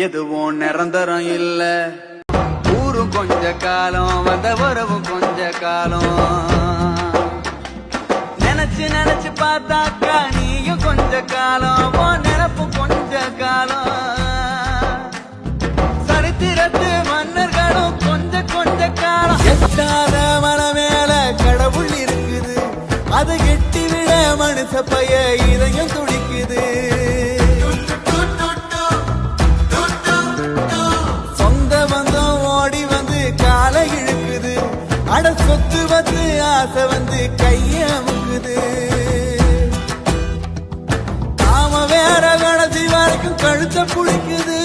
எதுவும் நிரந்தரம் இல்ல, ஊரும் கொஞ்ச காலம், வந்த வரவும் கொஞ்ச காலம். நினைச்சு நினைச்சு பார்த்தாக்கா நீயும் கொஞ்ச காலம், நினப்பு கொஞ்ச காலம். சரித்திரத்து மன்னர்களும் கொஞ்ச கொஞ்ச காலம். எட்டாத மலை மேல கடவுள் இருக்குது, அதை கெட்டி விட மனுஷ பைய இதயம் துடிக்குது. சொந்த பந்தம் ஓடி வந்து காலை இழுக்குது, அட சொத்து வந்து ஆசை வந்து கைய அமுக்குது. நாம வேற கடைசி வரைக்கும் கழுத்தை புடிக்குது.